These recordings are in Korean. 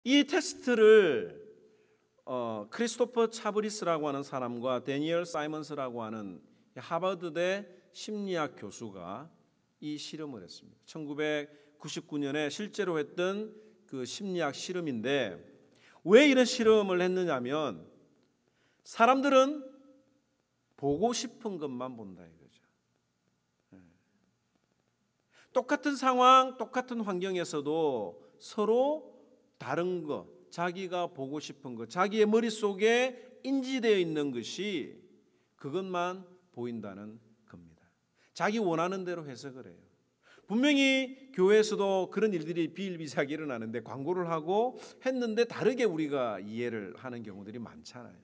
이 테스트를 크리스토퍼 차브리스라고 하는 사람과 데니얼 사이먼스라고 하는 하버드대 심리학 교수가 이 실험을 했습니다. 1999년에 실제로 했던 그 심리학 실험인데, 왜 이런 실험을 했느냐면 사람들은 보고 싶은 것만 본다 이거죠. 똑같은 상황, 똑같은 환경에서도 서로 다른 것, 자기가 보고 싶은 것, 자기의 머릿속에 인지되어 있는 것이 그것만 보인다는 겁니다. 자기 원하는 대로 해석을 해요. 분명히 교회에서도 그런 일들이 비일비재하게 일어나는데, 광고를 하고 했는데 다르게 우리가 이해를 하는 경우들이 많잖아요.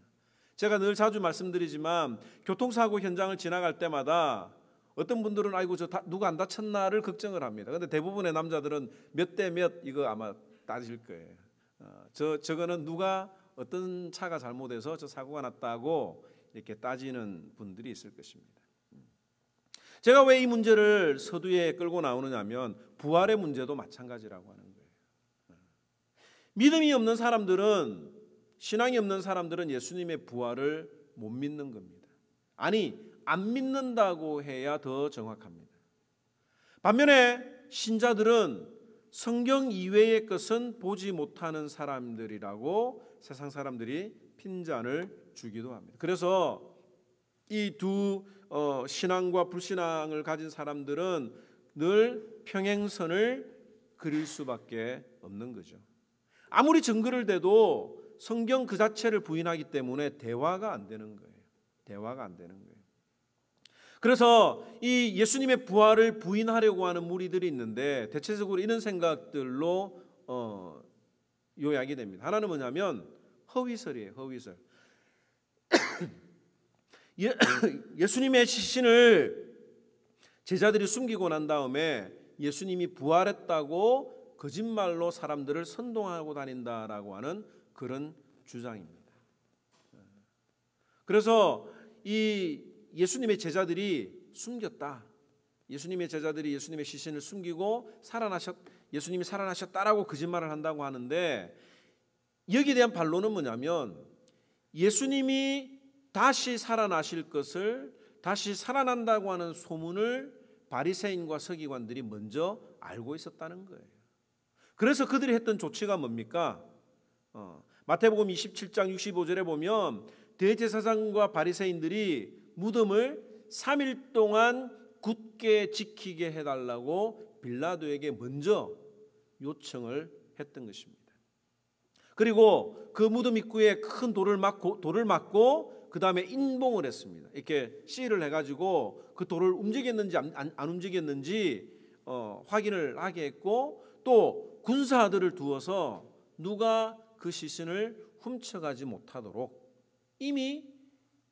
제가 늘 자주 말씀드리지만 교통사고 현장을 지나갈 때마다 어떤 분들은 아이고 누가 안 다쳤나를 걱정을 합니다. 그런데 대부분의 남자들은 몇 대 몇 이거 아마 따질 거예요. 저거는 누가 어떤 차가 잘못해서 저 사고가 났다고 이렇게 따지는 분들이 있을 것입니다. 제가 왜 이 문제를 서두에 끌고 나오느냐면 부활의 문제도 마찬가지라고 하는 거예요. 믿음이 없는 사람들은, 신앙이 없는 사람들은 예수님의 부활을 못 믿는 겁니다. 아니, 안 믿는다고 해야 더 정확합니다. 반면에 신자들은 성경 이외의 것은 보지 못하는 사람들이라고 세상 사람들이 핀잔을 주기도 합니다. 그래서 이 두 신앙과 불신앙을 가진 사람들은 늘 평행선을 그릴 수밖에 없는 거죠. 아무리 증거를 대도 성경 그 자체를 부인하기 때문에 대화가 안 되는 거예요. 대화가 안 되는 거예요. 그래서 이 예수님의 부활을 부인하려고 하는 무리들이 있는데 대체적으로 이런 생각들로 요약이 됩니다. 하나는 뭐냐면 허위설이에요. 허위설. 예수님의 시신을 제자들이 숨기고 난 다음에 예수님이 부활했다고 거짓말로 사람들을 선동하고 다닌다라고 하는 그런 주장입니다. 그래서 이 예수님의 제자들이 숨겼다. 예수님의 제자들이 예수님의 시신을 숨기고 예수님이 살아나셨다라고 거짓말을 한다고 하는데, 여기에 대한 반론은 뭐냐면 예수님이 다시 살아나실 것을, 다시 살아난다고 하는 소문을 바리새인과 서기관들이 먼저 알고 있었다는 거예요. 그래서 그들이 했던 조치가 뭡니까? 마태복음 27장 65절에 보면 대제사장과 바리새인들이 무덤을 3일 동안 굳게 지키게 해달라고 빌라도에게 먼저 요청을 했던 것입니다. 그리고 그 무덤 입구에 큰 돌을 막고 그 다음에 인봉을 했습니다. 이렇게 씨를 해가지고 그 돌을 움직였는지 안 움직였는지 확인을 하게 했고, 또 군사들을 두어서 누가 그 시신을 훔쳐가지 못하도록 이미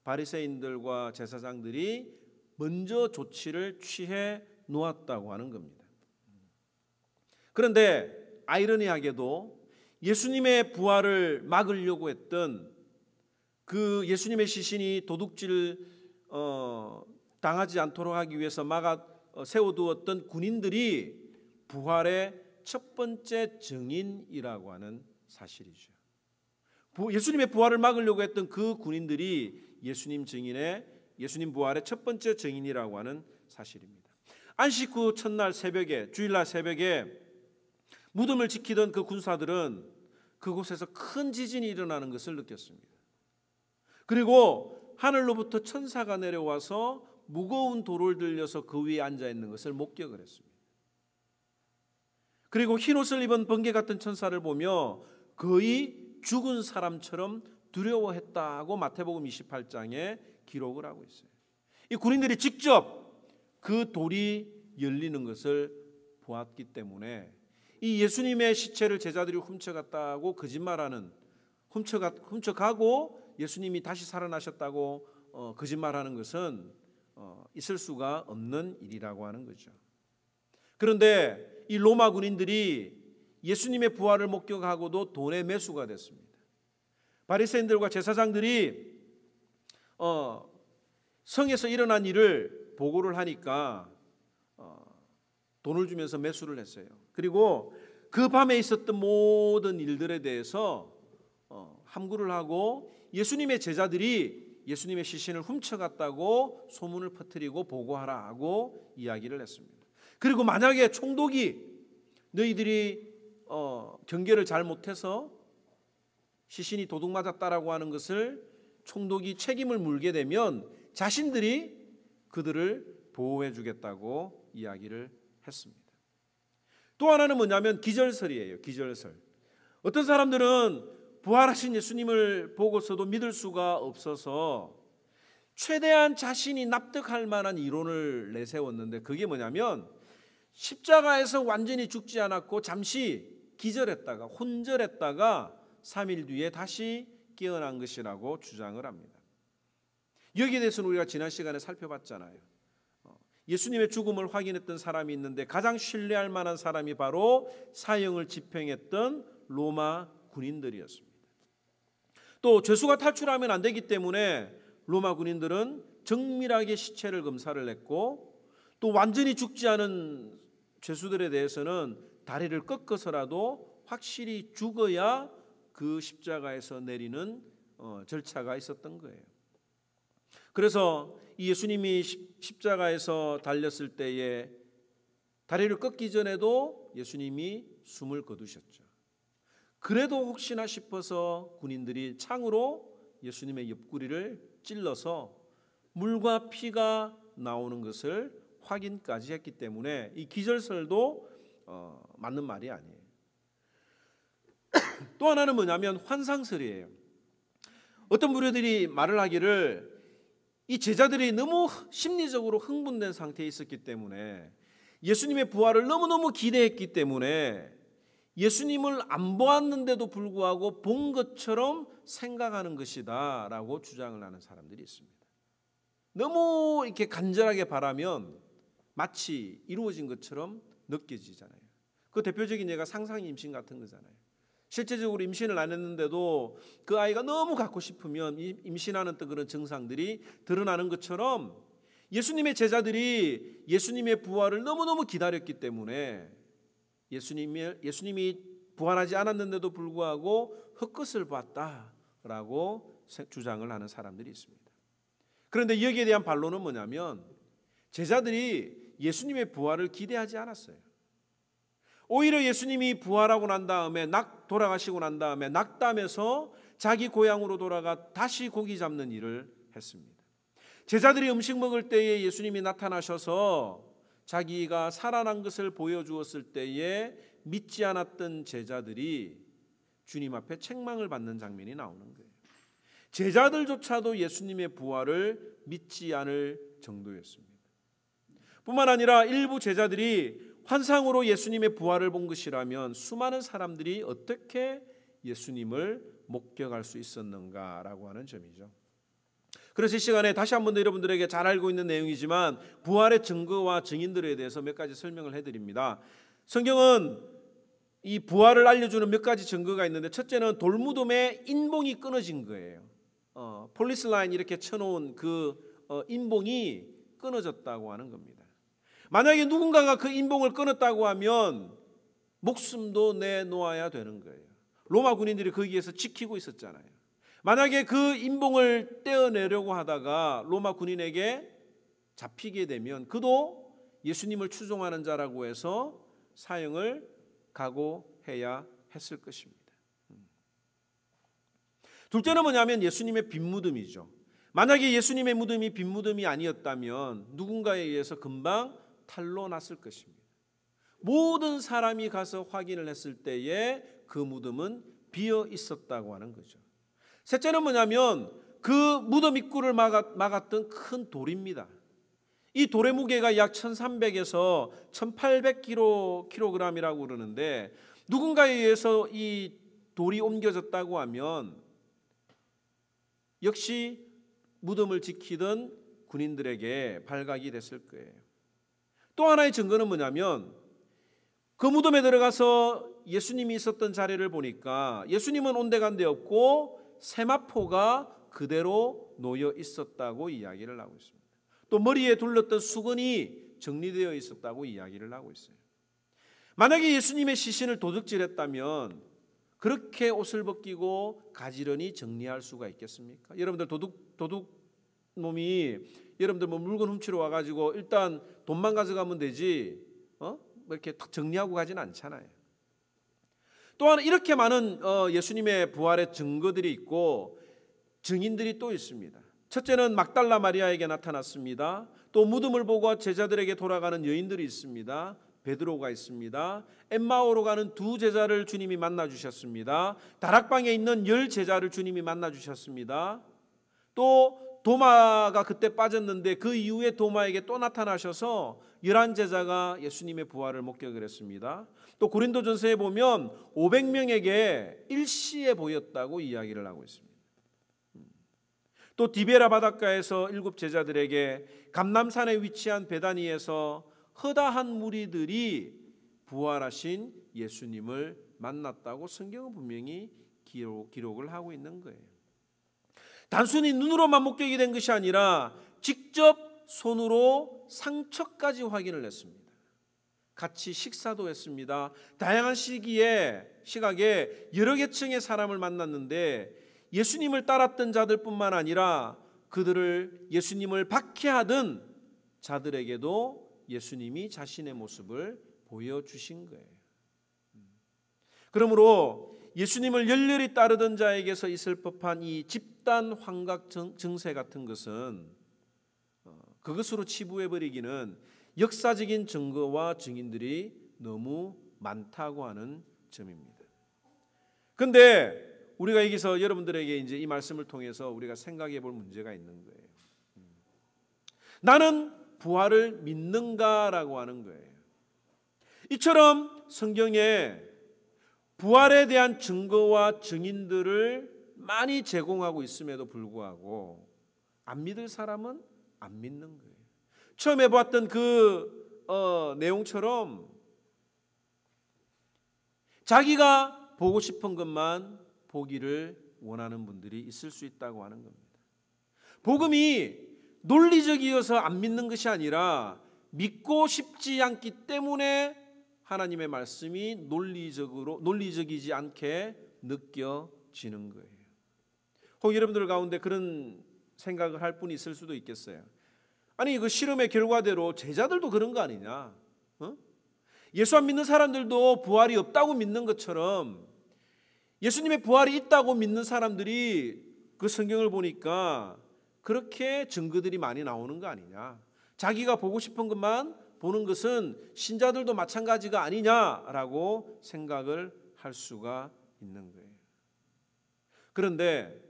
바리새인들과 제사장들이 먼저 조치를 취해 놓았다고 하는 겁니다. 그런데 아이러니하게도 예수님의 부활을 막으려고 했던 그 예수님의 시신이 도둑질 당하지 않도록 하기 위해서 세워두었던 군인들이 부활의 첫 번째 증인이라고 하는 사실이죠. 예수님의 부활을 막으려고 했던 그 군인들이 예수님 부활의 첫 번째 증인이라고 하는 사실입니다. 안식 후 첫날 새벽에, 주일날 새벽에 무덤을 지키던 그 군사들은 그곳에서 큰 지진이 일어나는 것을 느꼈습니다. 그리고 하늘로부터 천사가 내려와서 무거운 돌을 들려서 그 위에 앉아 있는 것을 목격을 했습니다. 그리고 흰옷을 입은 번개 같은 천사를 보며 거의 죽은 사람처럼 두려워했다고 마태복음 28장에 기록을 하고 있어요. 이 군인들이 직접 그 돌이 열리는 것을 보았기 때문에 이 예수님의 시체를 제자들이 훔쳐갔다고 거짓말하는, 훔쳐가고 예수님이 다시 살아나셨다고 거짓말하는 것은 있을 수가 없는 일이라고 하는 거죠. 그런데 이 로마 군인들이 예수님의 부활을 목격하고도 돈의 매수가 됐습니다. 바리새인들과 제사장들이 성에서 일어난 일을 보고를 하니까 돈을 주면서 매수를 했어요. 그리고 그 밤에 있었던 모든 일들에 대해서 함구를 하고 예수님의 제자들이 예수님의 시신을 훔쳐갔다고 소문을 퍼뜨리고 보고하라 하고 이야기를 했습니다. 그리고 만약에 총독이 너희들이 경계를 잘 못해서 시신이 도둑 맞았다라고 하는 것을 총독이 책임을 물게 되면 자신들이 그들을 보호해 주겠다고 이야기를 했습니다. 또 하나는 뭐냐면 기절설이에요. 기절설. 어떤 사람들은 부활하신 예수님을 보고서도 믿을 수가 없어서 최대한 자신이 납득할 만한 이론을 내세웠는데, 그게 뭐냐면 십자가에서 완전히 죽지 않았고 잠시 기절했다가 혼절했다가 3일 뒤에 다시 깨어난 것이라고 주장을 합니다. 여기에 대해서는 우리가 지난 시간에 살펴봤잖아요. 예수님의 죽음을 확인했던 사람이 있는데 가장 신뢰할 만한 사람이 바로 사형을 집행했던 로마 군인들이었습니다. 또 죄수가 탈출하면 안 되기 때문에 로마 군인들은 정밀하게 시체를 검사를 했고, 또 완전히 죽지 않은 죄수들에 대해서는 다리를 꺾어서라도 확실히 죽어야 그 십자가에서 내리는 절차가 있었던 거예요. 그래서 이 예수님이 십자가에서 달렸을 때에 다리를 꺾기 전에도 예수님이 숨을 거두셨죠. 그래도 혹시나 싶어서 군인들이 창으로 예수님의 옆구리를 찔러서 물과 피가 나오는 것을 확인까지 했기 때문에 이 기절설도 맞는 말이 아니에요. 또 하나는 뭐냐면 환상설이에요. 어떤 무리들이 말을 하기를 이 제자들이 너무 심리적으로 흥분된 상태에 있었기 때문에, 예수님의 부활을 너무너무 기대했기 때문에 예수님을 안 보았는데도 불구하고 본 것처럼 생각하는 것이다 라고 주장을 하는 사람들이 있습니다. 너무 이렇게 간절하게 바라면 마치 이루어진 것처럼 느껴지잖아요. 그 대표적인 예가 상상 임신 같은 거잖아요. 실제적으로 임신을 안 했는데도 그 아이가 너무 갖고 싶으면 임신하는 어떤 그런 증상들이 드러나는 것처럼, 예수님의 제자들이 예수님의 부활을 너무너무 기다렸기 때문에 예수님이 부활하지 않았는데도 불구하고 헛것을 봤다라고 주장을 하는 사람들이 있습니다. 그런데 여기에 대한 반론은 뭐냐면 제자들이 예수님의 부활을 기대하지 않았어요. 오히려 예수님이 부활하고 난 다음에 돌아가시고 난 다음에 낙담해서 자기 고향으로 돌아가 다시 고기 잡는 일을 했습니다. 제자들이 음식 먹을 때에 예수님이 나타나셔서 자기가 살아난 것을 보여주었을 때에 믿지 않았던 제자들이 주님 앞에 책망을 받는 장면이 나오는 거예요. 제자들조차도 예수님의 부활을 믿지 않을 정도였습니다. 뿐만 아니라 일부 제자들이 환상으로 예수님의 부활을 본 것이라면 수많은 사람들이 어떻게 예수님을 목격할 수 있었는가라고 하는 점이죠. 그래서 이 시간에 다시 한 번 더 여러분들에게 잘 알고 있는 내용이지만 부활의 증거와 증인들에 대해서 몇 가지 설명을 해드립니다. 성경은 이 부활을 알려주는 몇 가지 증거가 있는데, 첫째는 돌무덤에 인봉이 끊어진 거예요. 폴리스 라인 이렇게 쳐놓은 그 인봉이 끊어졌다고 하는 겁니다. 만약에 누군가가 그 인봉을 끊었다고 하면 목숨도 내놓아야 되는 거예요. 로마 군인들이 거기에서 지키고 있었잖아요. 만약에 그 인봉을 떼어내려고 하다가 로마 군인에게 잡히게 되면 그도 예수님을 추종하는 자라고 해서 사형을 각오해야 했을 것입니다. 둘째는 뭐냐면 예수님의 빈 무덤이죠. 만약에 예수님의 무덤이 빈 무덤이 아니었다면 누군가에 의해서 금방 탈로 났을 것입니다. 모든 사람이 가서 확인을 했을 때에 그 무덤은 비어 있었다고 하는 거죠. 셋째는 뭐냐면 그 무덤 입구를 막았던 큰 돌입니다. 이 돌의 무게가 약 1300에서 1800kg이라고 그러는데, 누군가에 의해서 이 돌이 옮겨졌다고 하면 역시 무덤을 지키던 군인들에게 발각이 됐을 거예요. 또 하나의 증거는 뭐냐면 그 무덤에 들어가서 예수님이 있었던 자리를 보니까 예수님은 온데간데 없고 세마포가 그대로 놓여 있었다고 이야기를 하고 있습니다. 또 머리에 둘렀던 수건이 정리되어 있었다고 이야기를 하고 있어요. 만약에 예수님의 시신을 도둑질했다면 그렇게 옷을 벗기고 가지런히 정리할 수가 있겠습니까? 여러분들 도둑놈이 여러분들 뭐 물건 훔치러 와가지고 일단 돈만 가져가면 되지 뭐 이렇게 탁 정리하고 가지는 않잖아요. 또한 이렇게 많은 예수님의 부활의 증거들이 있고 증인들이 또 있습니다. 첫째는 막달라 마리아에게 나타났습니다. 또 무덤을 보고 제자들에게 돌아가는 여인들이 있습니다. 베드로가 있습니다. 엠마오로 가는 두 제자를 주님이 만나 주셨습니다. 다락방에 있는 10 제자를 주님이 만나 주셨습니다. 또 도마가 그때 빠졌는데 그 이후에 도마에게 또 나타나셔서 11 제자가 예수님의 부활을 목격을 했습니다. 또 고린도전서에 보면 500명에게 일시에 보였다고 이야기를 하고 있습니다. 또 디베라 바닷가에서 7 제자들에게 감람산에 위치한 베다니에서 허다한 무리들이 부활하신 예수님을 만났다고 성경은 분명히 기록을 하고 있는 거예요. 단순히 눈으로만 목격이 된 것이 아니라 직접 손으로 상처까지 확인을 했습니다. 같이 식사도 했습니다. 다양한 시각에 여러 계층의 사람을 만났는데 예수님을 따랐던 자들뿐만 아니라 그들을 예수님을 박해하던 자들에게도 예수님이 자신의 모습을 보여주신 거예요. 그러므로 예수님을 열렬히 따르던 자에게서 있을 법한 이 집단 환각 증세 같은 것은 그것으로 치부해버리기는 역사적인 증거와 증인들이 너무 많다고 하는 점입니다. 그런데 우리가 여기서 여러분들에게 이제 이 말씀을 통해서 우리가 생각해 볼 문제가 있는 거예요. 나는 부활을 믿는가라고 하는 거예요. 이처럼 성경에 부활에 대한 증거와 증인들을 많이 제공하고 있음에도 불구하고 안 믿을 사람은 안 믿는 거예요. 처음에 보았던 그 내용처럼 자기가 보고 싶은 것만 보기를 원하는 분들이 있을 수 있다고 하는 겁니다. 복음이 논리적이어서 안 믿는 것이 아니라 믿고 싶지 않기 때문에 하나님의 말씀이 논리적이지 않게 느껴지는 거예요. 혹 여러분들 가운데 그런 생각을 할 분이 있을 수도 있겠어요. 아니 그 실험의 결과대로 제자들도 그런 거 아니냐? 예수 안 믿는 사람들도 부활이 없다고 믿는 것처럼 예수님의 부활이 있다고 믿는 사람들이 그 성경을 보니까 그렇게 증거들이 많이 나오는 거 아니냐? 자기가 보고 싶은 것만 보는 것은 신자들도 마찬가지가 아니냐라고 생각을 할 수가 있는 거예요. 그런데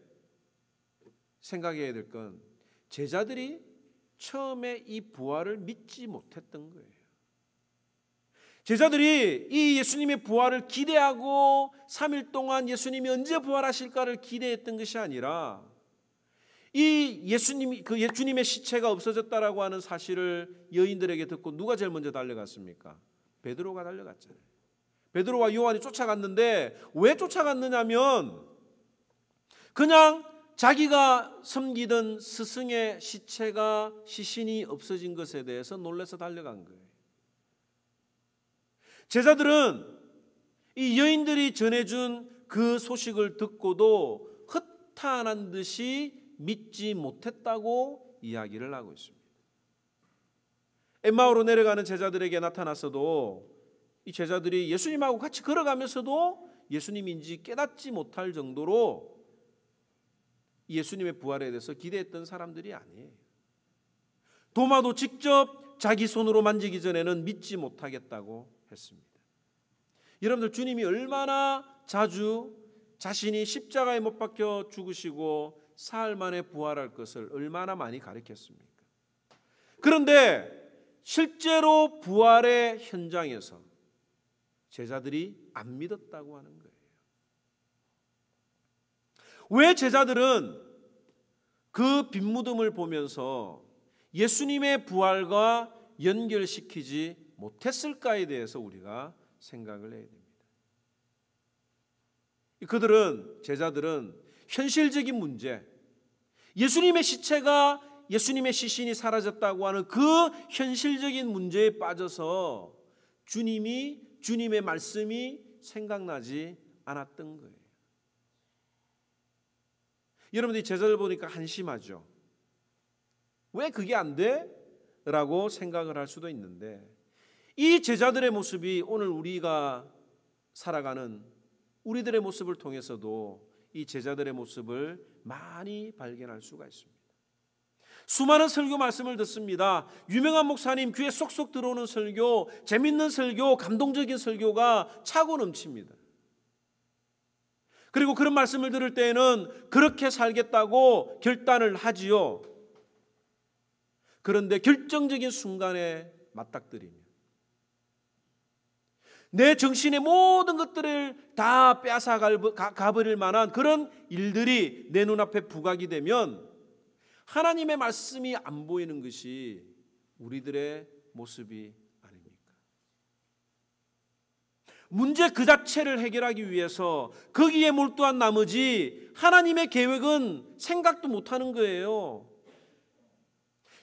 생각해야 될 건 제자들이 처음에 이 부활을 믿지 못했던 거예요. 제자들이 이 예수님의 부활을 기대하고 3일 동안 예수님이 언제 부활하실까를 기대했던 것이 아니라 이 주님의 시체가 없어졌다라고 하는 사실을 여인들에게 듣고 누가 제일 먼저 달려갔습니까? 베드로가 달려갔잖아요. 베드로와 요한이 쫓아갔는데 왜 쫓아갔느냐면 그냥 자기가 섬기던 스승의 시신이 없어진 것에 대해서 놀라서 달려간 거예요. 제자들은 이 여인들이 전해준 그 소식을 듣고도 허탄한 듯이 믿지 못했다고 이야기를 하고 있습니다. 엠마오로 내려가는 제자들에게 나타났어도 이 제자들이 예수님하고 같이 걸어가면서도 예수님인지 깨닫지 못할 정도로 예수님의 부활에 대해서 기대했던 사람들이 아니에요. 도마도 직접 자기 손으로 만지기 전에는 믿지 못하겠다고 했습니다. 여러분들 주님이 얼마나 자주 자신이 십자가에 못 박혀 죽으시고 사흘 만에 부활할 것을 얼마나 많이 가르쳤습니까? 그런데 실제로 부활의 현장에서 제자들이 안 믿었다고 하는 거예요. 왜 제자들은 그 빈무덤을 보면서 예수님의 부활과 연결시키지 못했을까에 대해서 우리가 생각을 해야 됩니다. 제자들은 현실적인 문제, 예수님의 시신이 사라졌다고 하는 그 현실적인 문제에 빠져서 주님이 주님의 말씀이 생각나지 않았던 거예요. 여러분들이 제자들 보니까 한심하죠. 왜 그게 안 돼? 라고 생각을 할 수도 있는데, 이 제자들의 모습이 오늘 우리가 살아가는 우리들의 모습을 통해서도 이 제자들의 모습을 많이 발견할 수가 있습니다. 수많은 설교 말씀을 듣습니다. 유명한 목사님 귀에 쏙쏙 들어오는 설교, 재밌는 설교, 감동적인 설교가 차고 넘칩니다. 그리고 그런 말씀을 들을 때에는 그렇게 살겠다고 결단을 하지요. 그런데 결정적인 순간에 맞닥뜨리며 내 정신의 모든 것들을 다 빼앗아 가버릴 만한 그런 일들이 내 눈앞에 부각이 되면 하나님의 말씀이 안 보이는 것이 우리들의 모습이 아닙니까? 문제 그 자체를 해결하기 위해서 거기에 몰두한 나머지 하나님의 계획은 생각도 못하는 거예요.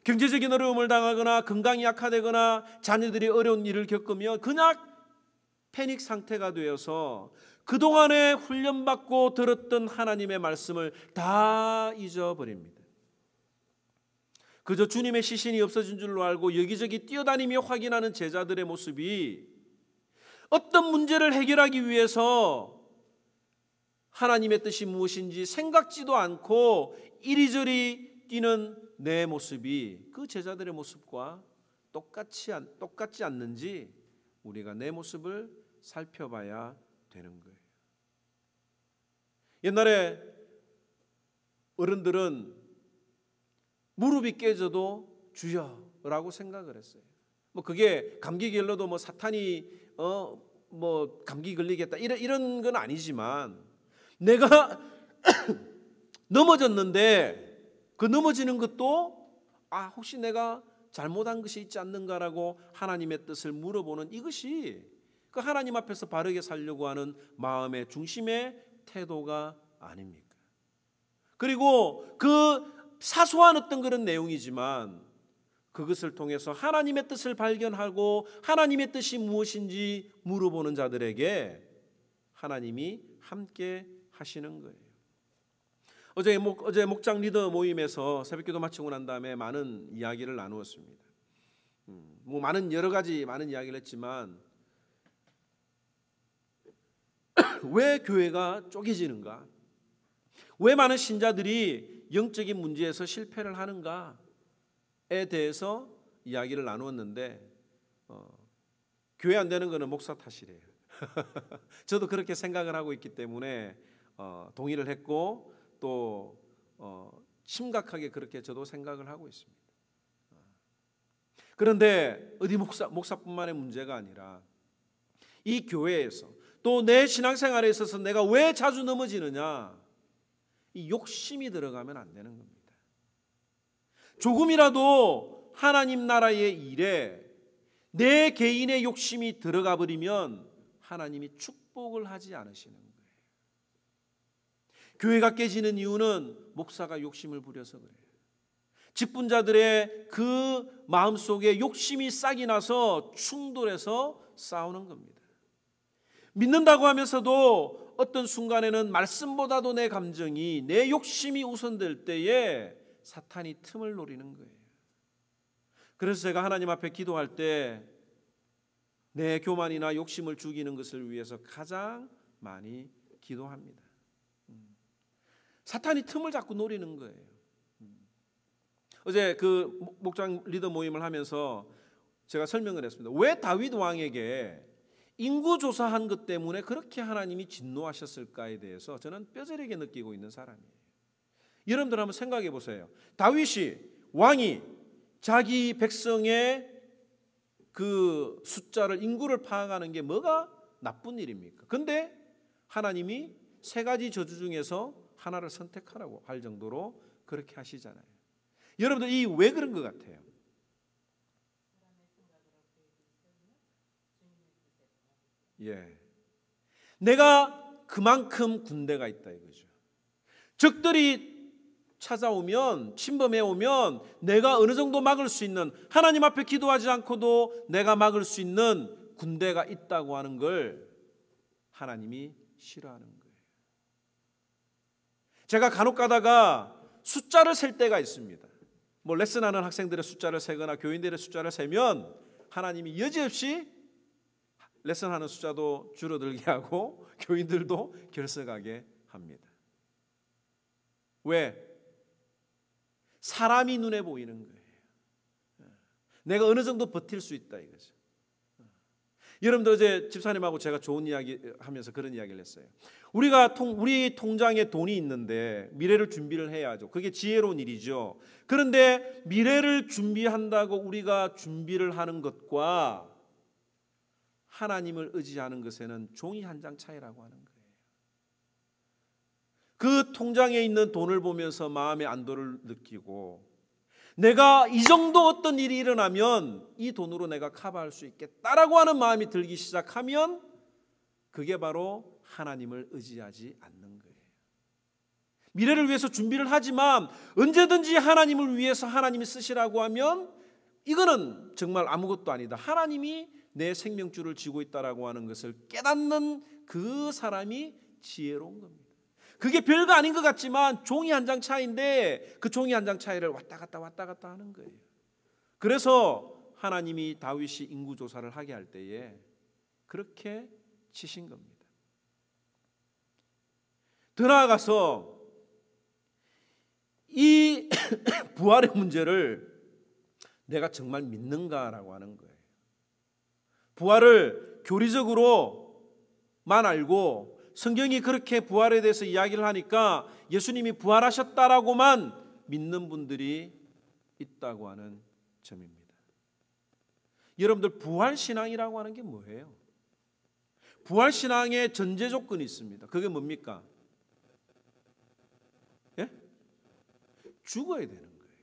경제적인 어려움을 당하거나 건강이 악화되거나 자녀들이 어려운 일을 겪으면 그냥 패닉 상태가 되어서 그동안에 훈련받고 들었던 하나님의 말씀을 다 잊어버립니다. 그저 주님의 시신이 없어진 줄로 알고 여기저기 뛰어다니며 확인하는 제자들의 모습이 어떤 문제를 해결하기 위해서 하나님의 뜻이 무엇인지 생각지도 않고 이리저리 뛰는 내 모습이 그 제자들의 모습과 똑같지 않는지 우리가 내 모습을 살펴봐야 되는 거예요. 옛날에 어른들은 무릎이 깨져도 주여라고 생각을 했어요. 뭐 그게 감기 걸려도 사탄이 감기 걸리겠다 이런 건 아니지만 내가 넘어졌는데 그 넘어지는 것도 혹시 내가 잘못한 것이 있지 않는가라고 하나님의 뜻을 물어보는 이것이 그 하나님 앞에서 바르게 살려고 하는 마음의 중심의 태도가 아닙니까? 그리고 그 사소한 어떤 그런 내용이지만 그것을 통해서 하나님의 뜻을 발견하고 하나님의 뜻이 무엇인지 물어보는 자들에게 하나님이 함께 하시는 거예요. 어제 목장 리더 모임에서 새벽기도 마치고 난 다음에 많은 이야기를 나누었습니다. 여러 가지 많은 이야기를 했지만 왜 교회가 쪼개지는가? 왜 많은 신자들이 영적인 문제에서 실패를 하는가에 대해서 이야기를 나누었는데 교회 안 되는 것은 목사 탓이래요. 저도 그렇게 생각을 하고 있기 때문에 동의를 했고 또 심각하게 그렇게 저도 생각을 하고 있습니다. 그런데 어디 목사뿐만의 문제가 아니라 이 교회에서 또 내 신앙생활에 있어서 내가 왜 자주 넘어지느냐, 이 욕심이 들어가면 안 되는 겁니다. 조금이라도 하나님 나라의 일에 내 개인의 욕심이 들어가 버리면 하나님이 축복을 하지 않으시는 거예요. 교회가 깨지는 이유는 목사가 욕심을 부려서 그래요. 직분자들의 그 마음속에 욕심이 싹이 나서 충돌해서 싸우는 겁니다. 믿는다고 하면서도 어떤 순간에는 말씀보다도 내 감정이, 내 욕심이 우선될 때에 사탄이 틈을 노리는 거예요. 그래서 제가 하나님 앞에 기도할 때 내 교만이나 욕심을 죽이는 것을 위해서 가장 많이 기도합니다. 사탄이 틈을 자꾸 노리는 거예요. 어제 그 목장 리더 모임을 하면서 제가 설명을 했습니다. 왜 다윗 왕에게 인구 조사한 것 때문에 그렇게 하나님이 진노하셨을까에 대해서 저는 뼈저리게 느끼고 있는 사람이에요. 여러분들 한번 생각해 보세요. 다윗이, 왕이 자기 백성의 그 숫자를, 인구를 파악하는 게 뭐가 나쁜 일입니까? 근데 하나님이 세 가지 저주 중에서 하나를 선택하라고 할 정도로 그렇게 하시잖아요. 여러분들 이 왜 그런 것 같아요? 내가 그만큼 군대가 있다 이거죠. 적들이 찾아오면, 침범해 오면 내가 어느 정도 막을 수 있는, 하나님 앞에 기도하지 않고도 내가 막을 수 있는 군대가 있다고 하는 걸 하나님이 싫어하는 거예요. 제가 간혹 가다가 숫자를 셀 때가 있습니다. 뭐 레슨하는 학생들의 숫자를 세거나 교인들의 숫자를 세면 하나님이 여지없이 레슨하는 숫자도 줄어들게 하고 교인들도 결석하게 합니다. 왜? 사람이 눈에 보이는 거예요. 내가 어느 정도 버틸 수 있다 이거죠. 여러분들 어제 집사님하고 제가 좋은 이야기 하면서 그런 이야기를 했어요. 우리 통장에 돈이 있는데 미래를 준비를 해야죠. 그게 지혜로운 일이죠. 그런데 미래를 준비한다고 우리가 준비를 하는 것과 하나님을 의지하는 것에는 종이 한 장 차이라고 하는 거예요. 그 통장에 있는 돈을 보면서 마음의 안도를 느끼고 내가 이 정도 어떤 일이 일어나면 이 돈으로 내가 커버할 수 있겠다라고 하는 마음이 들기 시작하면 그게 바로 하나님을 의지하지 않는 거예요. 미래를 위해서 준비를 하지만 언제든지 하나님을 위해서 하나님이 쓰시라고 하면 이거는 정말 아무것도 아니다. 하나님이 내 생명줄을 쥐고 있다라고 하는 것을 깨닫는 그 사람이 지혜로운 겁니다. 그게 별거 아닌 것 같지만 종이 한 장 차이인데 그 종이 한 장 차이를 왔다 갔다 하는 거예요. 그래서 하나님이 다윗이 인구조사를 하게 할 때에 그렇게 치신 겁니다. 더 나아가서 이 부활의 문제를 내가 정말 믿는가라고 하는 거예요. 부활을 교리적으로만 알고 성경이 그렇게 부활에 대해서 이야기를 하니까 예수님이 부활하셨다라고만 믿는 분들이 있다고 하는 점입니다. 여러분들 부활신앙이라고 하는 게 뭐예요? 부활신앙의 전제 조건이 있습니다. 그게 뭡니까? 예? 죽어야 되는 거예요.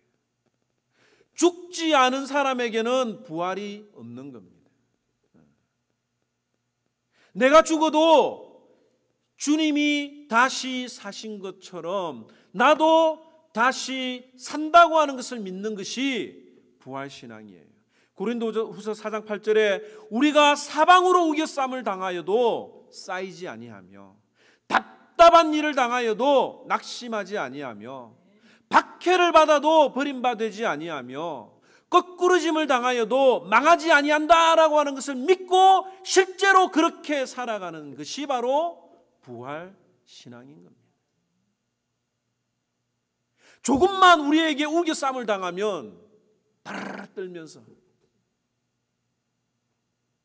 죽지 않은 사람에게는 부활이 없는 겁니다. 내가 죽어도 주님이 다시 사신 것처럼 나도 다시 산다고 하는 것을 믿는 것이 부활신앙이에요. 고린도후서 4장 8절에 우리가 사방으로 우겨쌈을 당하여도 쌓이지 아니하며 답답한 일을 당하여도 낙심하지 아니하며 박해를 받아도 버림받지 아니하며 거꾸러짐을 당하여도 망하지 아니한다라고 하는 것을 믿고 실제로 그렇게 살아가는 것이 바로 부활신앙인 겁니다. 조금만 우리에게 우겨쌈을 당하면 바라라 떨면서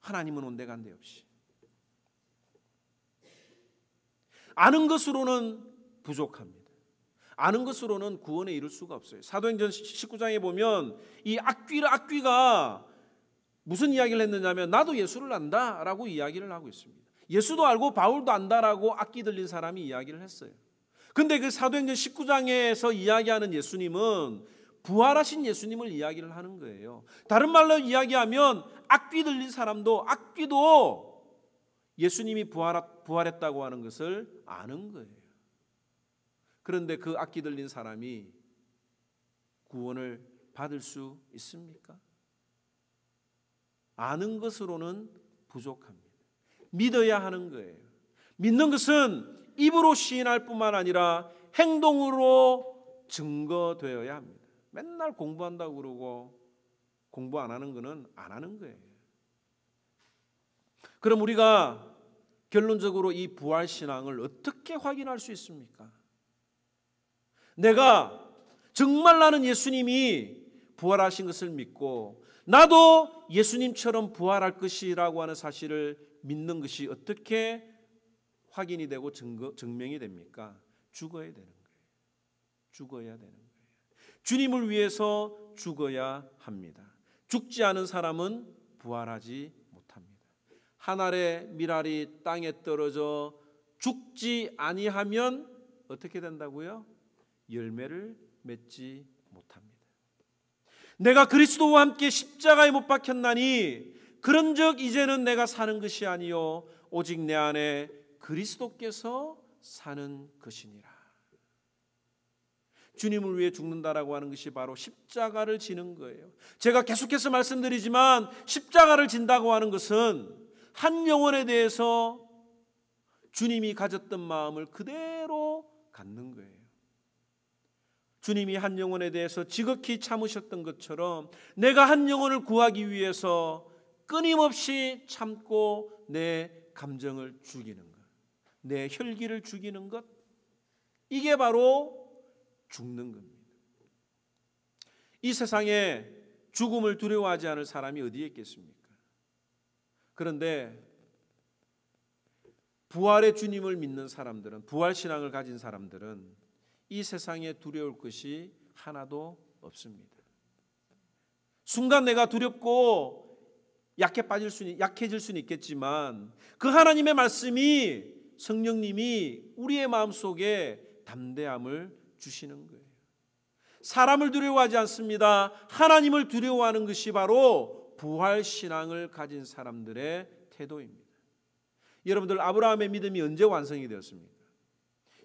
하나님은 온데간데 없이 아는 것으로는 부족합니다. 아는 것으로는 구원에 이를 수가 없어요. 사도행전 19장에 보면 이 악귀가 무슨 이야기를 했느냐면 나도 예수를 안다라고 이야기를 하고 있습니다. 예수도 알고 바울도 안다라고 악기 들린 사람이 이야기를 했어요. 근데 그 사도행전 19장에서 이야기하는 예수님은 부활하신 예수님을 이야기를 하는 거예요. 다른 말로 이야기하면 악귀 들린 사람도 악귀도 예수님이 부활했다고 하는 것을 아는 거예요. 그런데 그 악귀 들린 사람이 구원을 받을 수 있습니까? 아는 것으로는 부족합니다. 믿어야 하는 거예요. 믿는 것은 입으로 시인할 뿐만 아니라 행동으로 증거되어야 합니다. 맨날 공부한다고 그러고 공부 안 하는 거는 안 하는 거예요. 그럼 우리가 결론적으로 이 부활신앙을 어떻게 확인할 수 있습니까? 내가 정말 나는 예수님이 부활하신 것을 믿고 나도 예수님처럼 부활할 것이라고 하는 사실을 믿는 것이 어떻게 확인이 되고 증명이 됩니까? 죽어야 되는 거예요. 죽어야 되는 거예요. 주님을 위해서 죽어야 합니다. 죽지 않은 사람은 부활하지 못합니다. 한 알의 밀알이 땅에 떨어져 죽지 아니하면 어떻게 된다고요? 열매를 맺지 못합니다. 내가 그리스도와 함께 십자가에 못 박혔나니 그런즉 이제는 내가 사는 것이 아니요 오직 내 안에 그리스도께서 사는 것이니라. 주님을 위해 죽는다라고 하는 것이 바로 십자가를 지는 거예요. 제가 계속해서 말씀드리지만 십자가를 진다고 하는 것은 한 영혼에 대해서 주님이 가졌던 마음을 그대로 갖는 거예요. 주님이 한 영혼에 대해서 지극히 참으셨던 것처럼 내가 한 영혼을 구하기 위해서 끊임없이 참고 내 감정을 죽이는 것, 내 혈기를 죽이는 것, 이게 바로 죽는 겁니다. 이 세상에 죽음을 두려워하지 않을 사람이 어디에 있겠습니까? 그런데 부활의 주님을 믿는 사람들은, 부활신앙을 가진 사람들은 이 세상에 두려울 것이 하나도 없습니다. 순간 내가 두렵고 약해질 수는 있겠지만 그 하나님의 말씀이, 성령님이 우리의 마음속에 담대함을 주시는 거예요. 사람을 두려워하지 않습니다. 하나님을 두려워하는 것이 바로 부활신앙을 가진 사람들의 태도입니다. 여러분들, 아브라함의 믿음이 언제 완성이 되었습니까?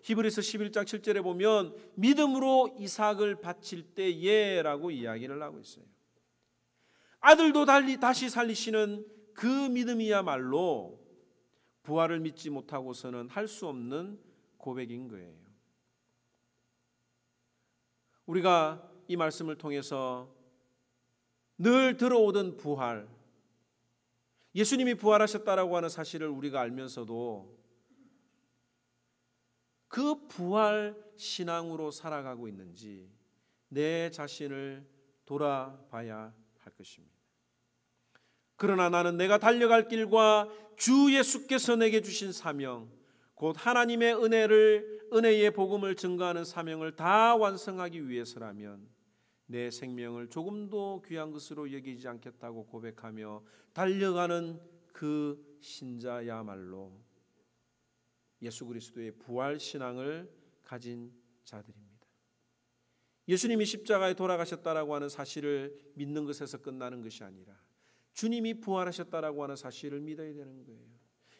히브리서 11장 7절에 보면 믿음으로 이삭을 바칠 때에라고 이야기를 하고 있어요. 아들도 다시 살리시는 그 믿음이야말로 부활을 믿지 못하고서는 할 수 없는 고백인 거예요. 우리가 이 말씀을 통해서 늘 들어오던 부활, 예수님이 부활하셨다라고 하는 사실을 우리가 알면서도 그 부활 신앙으로 살아가고 있는지 내 자신을 돌아봐야 할 것입니다. 그러나 나는 내가 달려갈 길과 주 예수께서 내게 주신 사명, 곧 하나님의 은혜의 복음을 증거하는 사명을 다 완성하기 위해서라면 내 생명을 조금도 귀한 것으로 여기지 않겠다고 고백하며 달려가는 그 신자야말로 예수 그리스도의 부활 신앙을 가진 자들입니다. 예수님이 십자가에 돌아가셨다라고 하는 사실을 믿는 것에서 끝나는 것이 아니라 주님이 부활하셨다라고 하는 사실을 믿어야 되는 거예요.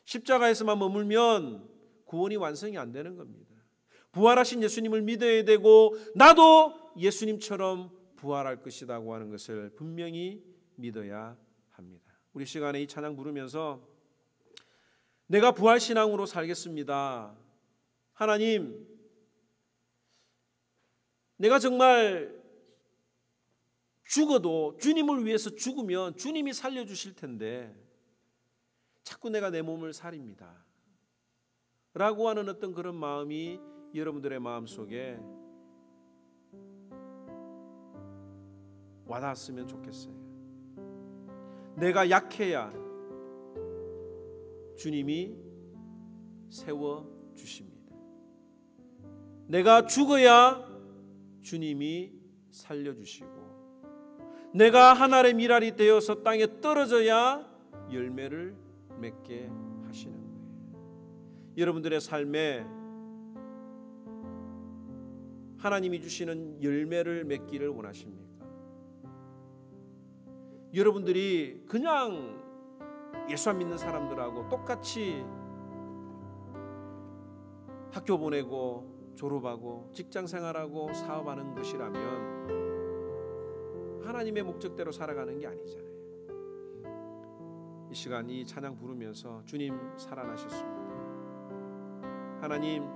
십자가에서만 머물면 구원이 완성이 안 되는 겁니다. 부활하신 예수님을 믿어야 되고 나도 예수님처럼 부활할 것이라고 하는 것을 분명히 믿어야 합니다. 우리 시간에 이 찬양 부르면서 내가 부활신앙으로 살겠습니다. 하나님, 내가 정말 죽어도 주님을 위해서 죽으면 주님이 살려주실 텐데 자꾸 내가 내 몸을 살입니다 라고 하는 어떤 그런 마음이 여러분들의 마음속에 와닿았으면 좋겠어요. 내가 약해야 주님이 세워주십니다. 내가 죽어야 주님이 살려주시고 내가 한 알의 밀알이 되어서 땅에 떨어져야 열매를 맺게 하시는 거예요. 여러분들의 삶에 하나님이 주시는 열매를 맺기를 원하십니까? 여러분들이 그냥 예수 안 믿는 사람들하고 똑같이 학교 보내고 졸업하고 직장생활하고 사업하는 것이라면 하나님의 목적대로 살아가는 게 아니잖아요. 이 시간 이 찬양 부르면서 주님 살아나셨습니다. 하나님,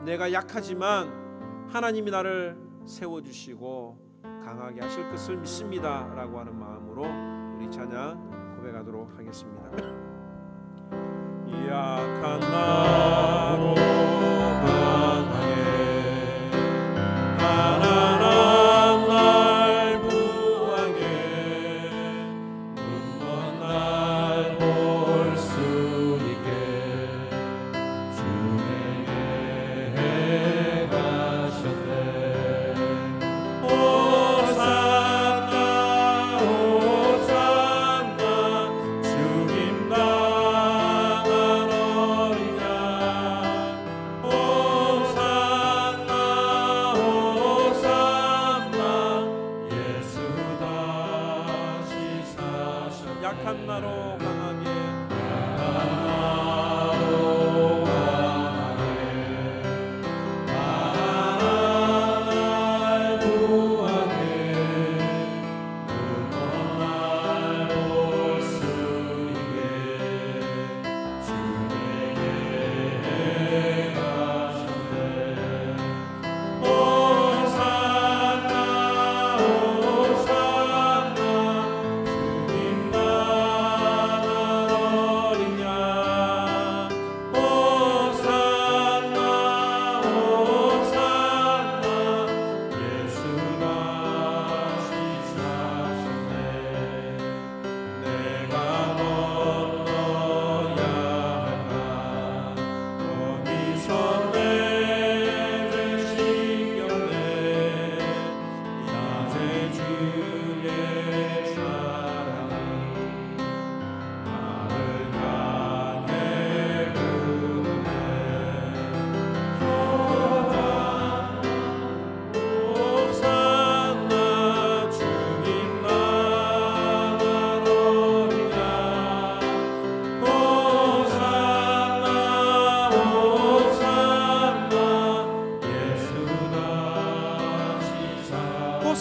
내가 약하지만 하나님이 나를 세워주시고 강하게 하실 것을 믿습니다 라고 하는 마음으로 우리 찬양 고백하도록 하겠습니다. 약한 나로 강하게 가난한 날 부하게 눈먼 날 볼 수 있게 주에게 가셨네. 호산나 호산나 주님 나가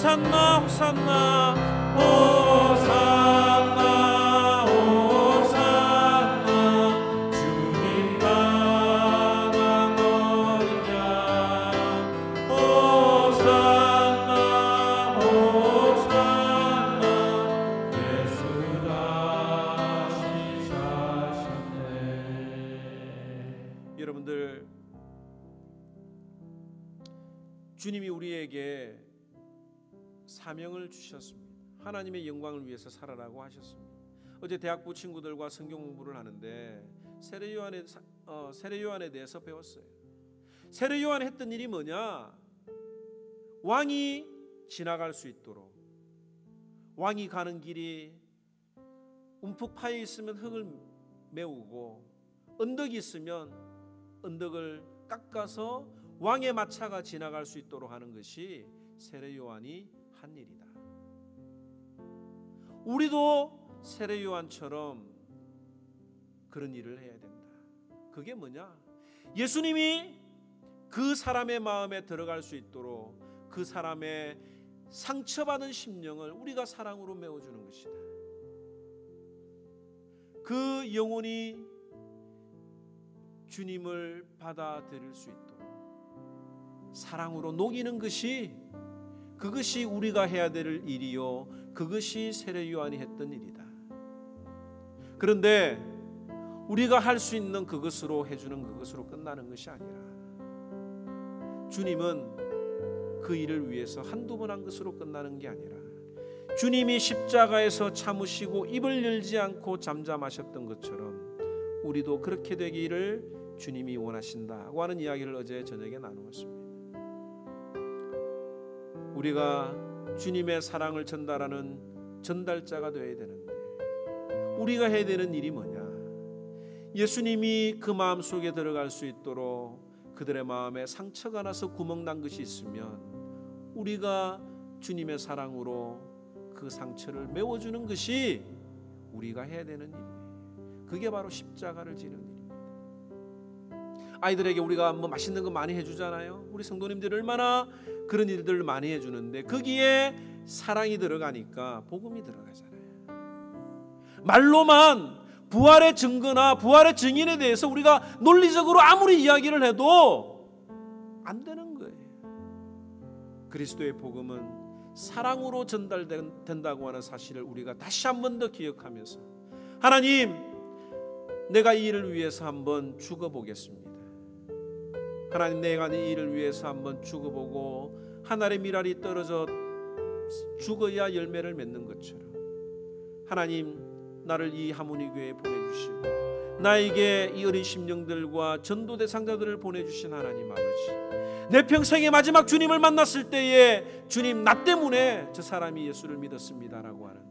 호산나 호산나 호산나 호산나 주님 나간 어린 양 호산나 호산나 예수 다시 사셨네. 여러분들, 주님이 우리에게 사명을 주셨습니다. 하나님의 영광을 위해서 살아라고 하셨습니다. 어제 대학부 친구들과 성경 공부를 하는데 세례 요한에 대해서 배웠어요. 세례 요한이 했던 일이 뭐냐? 왕이 지나갈 수 있도록, 왕이 가는 길이 움푹 파여 있으면 흙을 메우고 언덕이 있으면 언덕을 깎아서 왕의 마차가 지나갈 수 있도록 하는 것이 세례 요한이 한 일이다. 우리도 세례 요한처럼 그런 일을 해야 된다. 그게 뭐냐? 예수님이 그 사람의 마음에 들어갈 수 있도록 그 사람의 상처받은 심령을 우리가 사랑으로 메워주는 것이다. 그 영혼이 주님을 받아들일 수 있도록 사랑으로 녹이는 것이, 그것이 우리가 해야 될 일이요, 그것이 세례 요한이 했던 일이다. 그런데 우리가 할 수 있는 그것으로 해주는 그것으로 끝나는 것이 아니라 주님은 그 일을 위해서 한두 번 한 것으로 끝나는 게 아니라 주님이 십자가에서 참으시고 입을 열지 않고 잠잠하셨던 것처럼 우리도 그렇게 되기를 주님이 원하신다고 하는 이야기를 어제 저녁에 나누었습니다. 우리가 주님의 사랑을 전달하는 전달자가 되어야 되는데 우리가 해야 되는 일이 뭐냐? 예수님이 그 마음속에 들어갈 수 있도록 그들의 마음에 상처가 나서 구멍난 것이 있으면 우리가 주님의 사랑으로 그 상처를 메워주는 것이 우리가 해야 되는 일이에요. 그게 바로 십자가를 지는 일입니다. 아이들에게 우리가 뭐 맛있는 거 많이 해주잖아요. 우리 성도님들이 얼마나 그런 일들을 많이 해주는데 거기에 사랑이 들어가니까 복음이 들어가잖아요. 말로만 부활의 증거나 부활의 증인에 대해서 우리가 논리적으로 아무리 이야기를 해도 안 되는 거예요. 그리스도의 복음은 사랑으로 전달된다고 하는 사실을 우리가 다시 한 번 더 기억하면서 하나님, 내가 이 일을 위해서 한번 죽어보겠습니다. 하나님, 내가 이 일을 위해서 한번 죽어보고 하늘의 미랄이 떨어져 죽어야 열매를 맺는 것처럼 하나님, 나를 이 하모니 교회에 보내주시고 나에게 이 어린 심령들과 전도 대상자들을 보내주신 하나님 아버지, 내 평생의 마지막 주님을 만났을 때에 주님, 나 때문에 저 사람이 예수를 믿었습니다라고 하는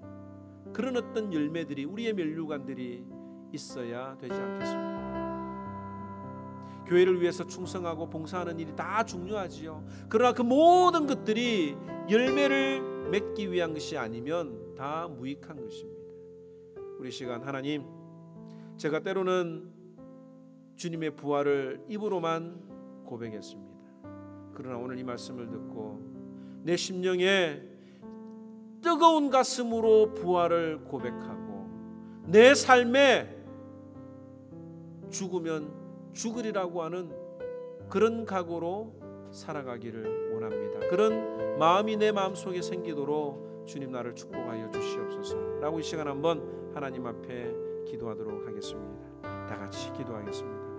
그런 어떤 열매들이, 우리의 면류관들이 있어야 되지 않겠습니까? 교회를 위해서 충성하고 봉사하는 일이 다 중요하지요. 그러나 그 모든 것들이 열매를 맺기 위한 것이 아니면 다 무익한 것입니다. 우리 시간 하나님, 제가 때로는 주님의 부활을 입으로만 고백했습니다. 그러나 오늘 이 말씀을 듣고 내 심령에 뜨거운 가슴으로 부활을 고백하고 내 삶에 죽으면 죽으리라고 하는 그런 각오로 살아가기를 원합니다. 그런 마음이 내 마음속에 생기도록 주님, 나를 축복하여 주시옵소서 라고 이 시간 한번 하나님 앞에 기도하도록 하겠습니다. 다 같이 기도하겠습니다.